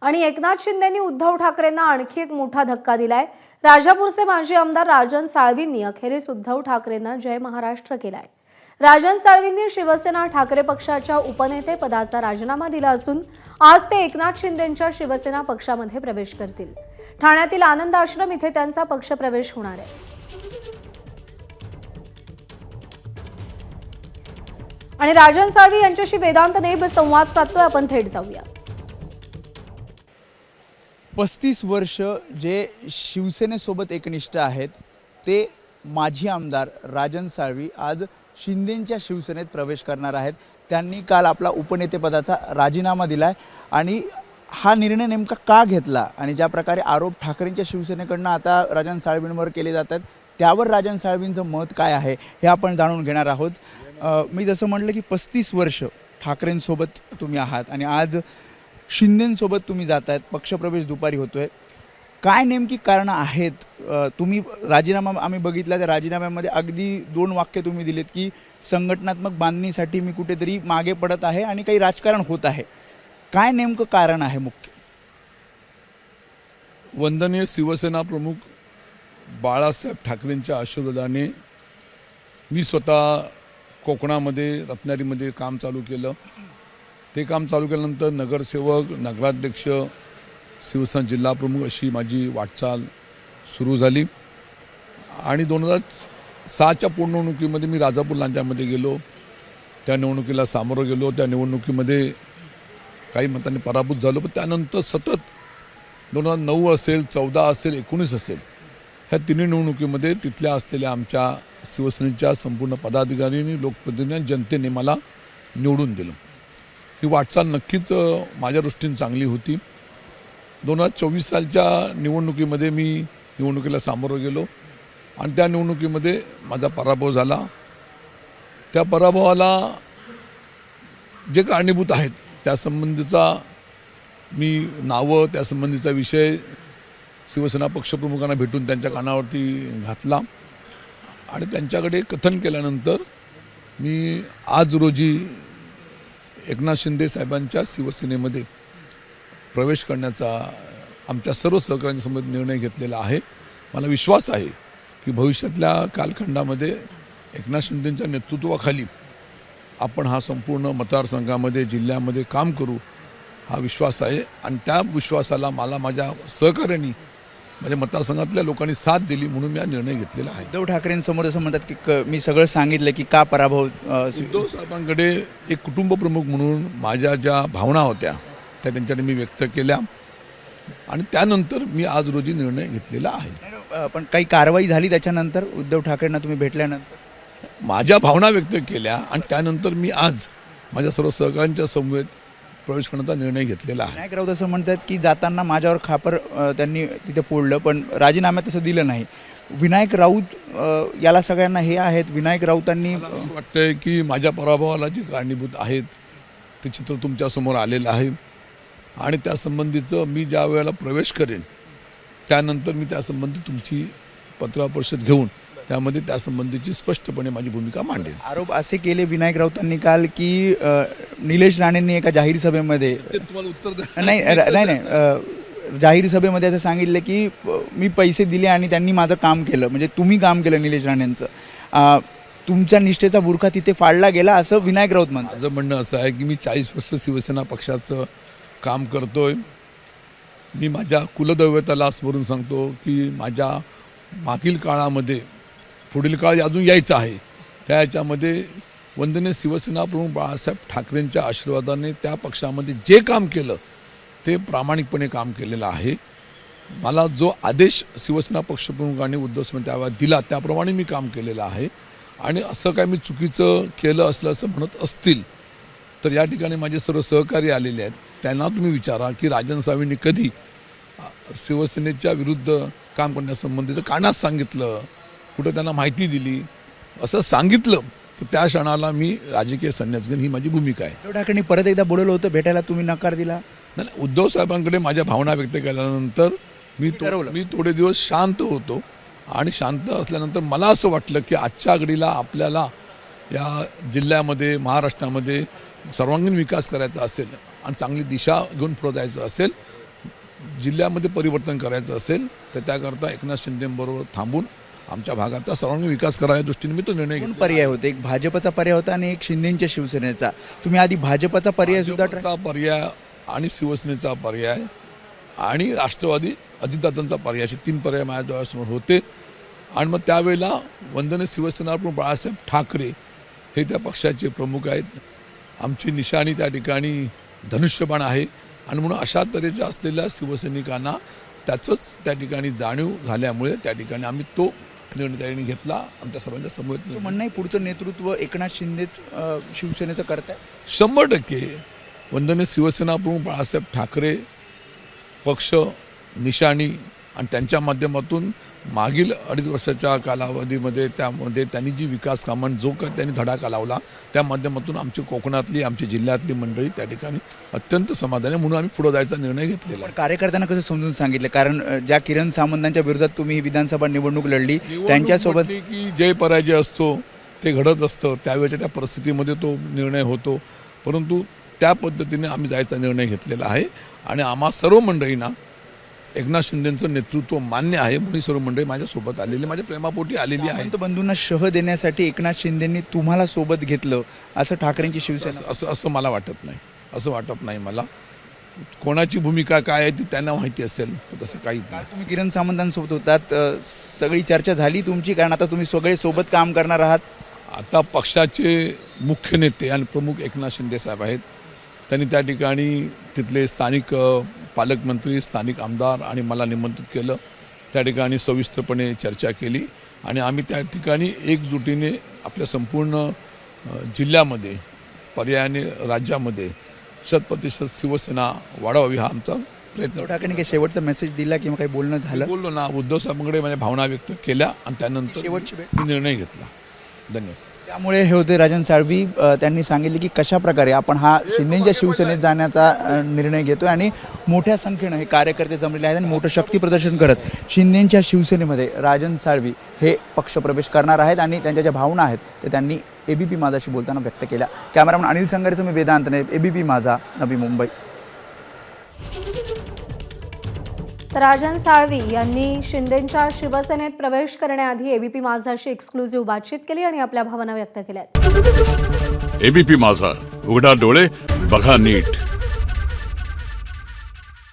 आणि एकनाथ शिंदेंनी उद्धव ठाकरेंना आणखी एक मोठा धक्का दिलाय। राजापूरचे माजी आमदार राजन साळवींनी अखेरीस उद्धव ठाकरेंना जय महाराष्ट्र केलाय। राजन साळवींनी शिवसेना ठाकरे पक्षाच्या उपनेते पदाचा राजीनामा दिला असून आज ते एकनाथ शिंदेंच्या शिवसेना पक्षामध्ये प्रवेश करतील। ठाण्यातील आनंद आश्रम इथे त्यांचा पक्षप्रवेश होणार आहे। आणि राजन साळवी यांच्याशी वेदांत नेब संवाद साधतोय, आपण थेट जाऊया। 35 वर्ष जे शिवसेनेसोबत एकनिष्ठ आहेत ते माजी आमदार राजन साळवी आज शिंदेंच्या शिवसेनेत प्रवेश करणार आहेत। त्यांनी काल आपला उपनेतेपदाचा राजीनामा दिलाय आणि हा निर्णय नेमका का घेतला आणि ज्या प्रकारे आरोप ठाकरेंच्या शिवसेनेकडून आता राजन साळवींवर केले जातात त्यावर राजन साळवींचं मत काय आहे हे आपण जाणून घेणार आहोत। मी जसं म्हटलं की 35 वर्ष ठाकरेंसोबत तुम्ही आहात आणि आज शिंदेंसोबत तुम्ही जातायत, पक्षप्रवेश दुपारी होतोय, काय नेमकी कारणं आहेत? तुम्ही राजीनामा आम्ही बघितला, त्या राजीनाम्यामध्ये अगदी 2 वाक्य तुम्ही दिलेत की संघटनात्मक बांधणीसाठी मी कुठेतरी मागे पडत आहे आणि काही राजकारण होत आहे। काय नेमकं कारण आहे मुख्य? वंदनीय शिवसेना प्रमुख बाळासाहेब ठाकरेंच्या आशीर्वादाने मी स्वतः कोकणामध्ये रत्नागिरीमध्ये काम चालू केलं। ते काम चालू केल्यानंतर नगरसेवक, नगराध्यक्ष, शिवसेना जिल्हाप्रमुख अशी माझी वाटचाल सुरू झाली आणि 2006च्या पोटनिवडणुकीमध्ये मी राजापूर लांजामध्ये गेलो, त्या निवडणुकीला सामोरं गेलो। त्या निवडणुकीमध्ये काही मतांनी पराभूत झालो, पण त्यानंतर सतत 2009 असेल, 14 असेल, 19 असेल, ह्या तिन्ही निवडणुकीमध्ये तिथल्या असलेल्या आमच्या शिवसेनेच्या संपूर्ण पदाधिकाऱ्यांनी, लोकप्रतिनिधींनी, जनतेने मला निवडून दिलं। ही वाटचाल नक्कीच माझ्या दृष्टीने चांगली होती। 2024 सालच्या निवडणुकीमध्ये मी निवडणुकीला सामोरं गेलो आणि त्या निवडणुकीमध्ये माझा पराभव झाला। त्या पराभवाला जे कारणीभूत आहेत त्यासंबंधीचा मी नावं, त्यासंबंधीचा विषय शिवसेना पक्षप्रमुखांना भेटून त्यांच्या कानावरती घातला आणि त्यांच्याकडे कथन केल्यानंतर मी आज रोजी एकनाथ शिंदे साहेबांच्या शिवसेनेमध्ये प्रवेश करण्याचा आमच्या सर्व सहकाऱ्यांसमोर निर्णय घेतलेला आहे। मला विश्वास आहे की भविष्यातल्या कालखंडामध्ये एकनाथ शिंदेंच्या नेतृत्वाखाली आपण हा संपूर्ण मतदारसंघामध्ये, जिल्ह्यामध्ये काम करू हा विश्वास आहे आणि त्या विश्वासाला मला माझ्या सहकाऱ्यांनी, माझ्या मतदारसंघातल्या लोकांनी साथ दिली म्हणून मी हा निर्णय घेतलेला आहे। उद्धव ठाकरेंसमोर असं म्हणतात की मी सगळं सांगितलं की का पराभव? उद्धव साहेबांकडे एक कुटुंब प्रमुख म्हणून माझ्या ज्या भावना होत्या त्या त्यांच्याकडे मी व्यक्त केल्या आणि त्यानंतर मी आज रोजी निर्णय घेतलेला आहे। पण काही कारवाई झाली त्याच्यानंतर उद्धव ठाकरेंना तुम्ही भेटल्यानंतर? माझ्या भावना व्यक्त केल्या आणि त्यानंतर मी आज माझ्या सर्व सहकाऱ्यांच्या समवेत प्रवेश करण्याचा निर्णय घेतलेला आहे। विनायक राऊत असं म्हणतात की जाताना माझ्यावर खापर त्यांनी तिथे फोडलं, पण राजीनाम्यात तसं दिलं नाही। विनायक राऊत याला सगळ्यांना हे आहेत, विनायक राऊतांनी असं वाटतंय की माझ्या पराभवाला जे कारणीभूत आहेत ते चित्र तुमच्यासमोर आलेलं आहे आणि त्यासंबंधीचं मी ज्या वेळेला प्रवेश करेन त्यानंतर मी त्यासंबंधी तुमची पत्रकार परिषद घेऊन त्यामध्ये त्यासंबंधीची स्पष्टपणे माझी भूमिका मांडेन। आरोप असे केले विनायक राऊतांनी काल की निलेश राणेंनी एका जाहीर सभेमध्ये तुम्हाला उत्तर नाही जाहीर सभेमध्ये असं सांगितलं की मी पैसे दिले आणि त्यांनी माझं काम केलं, म्हणजे तुम्ही काम केलं निलेश राणेंचं, तुमच्या निष्ठेचा बुरखा तिथे फाडला गेला असं विनायक राऊत म्हणतात। माझं म्हणणं असं आहे की मी 40 वर्ष शिवसेना पक्षाचं काम करतोय। मी माझ्या कुलदैवताला स्मरून सांगतो की माझ्या मागील काळामध्ये, पुढील काळ अजून यायचा आहे, त्या ह्याच्यामध्ये वंदनीय शिवसेना प्रमुख बाळासाहेब ठाकरेंच्या आशीर्वादाने त्या पक्षामध्ये जे काम केलं ते प्रामाणिकपणे काम केलेलं आहे। मला जो आदेश शिवसेना पक्षप्रमुखांनी उद्धव साहेबांनी त्यावेळेला दिला त्याप्रमाणे मी काम केलेलं आहे आणि असं काय मी चुकीचं केलं असलं असं म्हणत असतील तर या ठिकाणी माझे सर्व सहकारी आलेले आहेत, त्यांना तुम्ही विचारा की राजन साळवींनी कधी शिवसेनेच्या विरुद्ध काम करण्यासंबंधीचं कानात सांगितलं, कुठं त्यांना माहिती दिली, असं सांगितलं तर त्या क्षणाला मी राजकीय संन्यास घेईन, ही माझी भूमिका आहे। उद्धव ठाकरेंनी परत एकदा बोलवलं होतं भेटायला, तुम्ही नकार दिला? नाही, उद्धव साहेबांकडे माझ्या भावना व्यक्त केल्यानंतर मी थोडे दिवस शांत होतो आणि शांत असल्यानंतर मला असं वाटलं की आजच्या घडीला आपल्याला या जिल्ह्यामध्ये, महाराष्ट्रामध्ये सर्वांगीण विकास करायचा असेल आणि चांगली दिशा घेऊन पुढे जायचं असेल जिल्ह्यामध्ये परिवर्तन करायचं असेल तर त्याकरता एकनाथ शिंदेबरोबर थांबून आमच्या भागाचा सर्वांगीण विकास करायच्या दृष्टीने मी तो निर्णय दोन घेतला. पर्याय होते, एक भाजपचा पर्याय होता आणि एक शिंदेच्या शिवसेनेचा. तुम्ही आधी भाजपचा पर्याय सुद्धा भाजपचा पर्याय आणि शिवसेनेचा पर्याय आणि राष्ट्रवादी अजितदादांचा पर्याय असे 3 पर्याय माझ्या डोळ्यासमोर होते. आणि मग त्यावेळेला वंदनीय शिवसेना प्रमुख बाळासाहेब ठाकरे हे त्या पक्षाचे प्रमुख आहेत. आमची निशाणी त्या ठिकाणी धनुष्यबाण आहे आणि म्हणून अशा तऱ्हेच्या असलेल्या शिवसैनिकांना त्याचंच त्या ठिकाणी जाणीव झाल्यामुळे त्या ठिकाणी आम्ही तो निर्णय त्यांनी घेतला. आमच्या सर्वांच्या समोर तुमचं म्हणणं आहे पुढचं नेतृत्व एकनाथ शिंदेच शिवसेनेचं करताय? 100% वंदनीय शिवसेना प्रमुख बाळासाहेब ठाकरे पक्ष, निशाणी आणि त्यांच्या माध्यमातून मागील 2.5 वर्षाच्या कालावधीमध्ये त्यामध्ये त्यांनी जी विकास कामं जो काही त्यांनी धडाका लावला त्या माध्यमातून आमची कोकणातली आमची जिल्ह्यातली मंडळी त्या ठिकाणी अत्यंत समाधानी, म्हणून आम्ही पुढे जायचा निर्णय घेतलेला पण कार्यकर्त्यांना कसं समजून सांगितलं? कारण ज्या किरण सामंतांच्या विरोधात तुम्ही ही विधानसभा निवडणूक लढली त्यांच्यासोबत म्हटली की जय पराजय असतो ते घडत असतं, त्यावेळेच्या त्या परिस्थितीमध्ये तो निर्णय होतो. परंतु त्या पद्धतीने आम्ही जायचा निर्णय घेतलेला आहे आणि आम्हा सर्व मंडळींना एकनाथ शिंदेचं नेतृत्व मान्य आहे म्हणून सर्व मंडळी माझ्यासोबत आलेली, माझ्या प्रेमापोटी आलेली आहे. सामंत बंधूंना शह देण्यासाठी एकनाथ शिंदेंनी तुम्हाला सोबत घेतलं असं ठाकरेंची शिवसेना. असं मला वाटत नाही, असं वाटत नाही मला. कोणाची भूमिका काय आहे ती त्यांना माहिती असेल, तर तसं काही नाही. तुम्ही किरण सामंतांसोबत होतात, सगळी चर्चा झाली तुमची, कारण आता तुम्ही सगळे सोबत काम करणार आहात. आता पक्षाचे मुख्य नेते आणि प्रमुख एकनाथ शिंदे साहेब आहेत. त्यांनी त्या ठिकाणी तिथले स्थानिक पालकमंत्री, स्थानिक आमदार आणि मला निमंत्रित केलं. त्या ठिकाणी सविस्तरपणे चर्चा केली आणि आम्ही त्या ठिकाणी एकजुटीने आपल्या संपूर्ण जिल्ह्यामध्ये पर्यायाने राज्यामध्ये 100% शिवसेना वाढवावी हा आमचा प्रयत्न. उद्धव ठाकरेंनी काही शेवटचा मेसेज दिला किंवा काही बोलणं झालं? बोललो ना, उद्धव साहेबांकडे माझ्या भावना व्यक्त केल्या आणि त्यानंतर शेवटची भेट. मी निर्णय घेतला. धन्यवाद. त्यामुळे हे होते राजन साळवी. त्यांनी सांगितले की कशा प्रकारे आपण हा शिंदेच्या शिवसेनेत जाण्याचा निर्णय घेतोय आणि मोठ्या संख्येनं हे कार्यकर्ते जमलेले आहेत आणि मोठं शक्ती प्रदर्शन करत शिंदेच्या शिवसेनेमध्ये राजन साळवी हे पक्षप्रवेश करणार आहेत आणि त्यांच्या ज्या भावना आहेत ते त्यांनी ABP माझाशी बोलताना व्यक्त केल्या. कॅमेरामन अनिल संगारेचं मी वेदांतने, ABP माझा, नवी मुंबई. राजन साळवी यांनी शिंदेच्या शिवसेनेत प्रवेश करण्याआधी ABP माझाशी एक्सक्लुझिव्ह बातचीत केली आणि आपल्या भावना व्यक्त केल्या. ABP माझा, उघडा डोळे बघा नीट.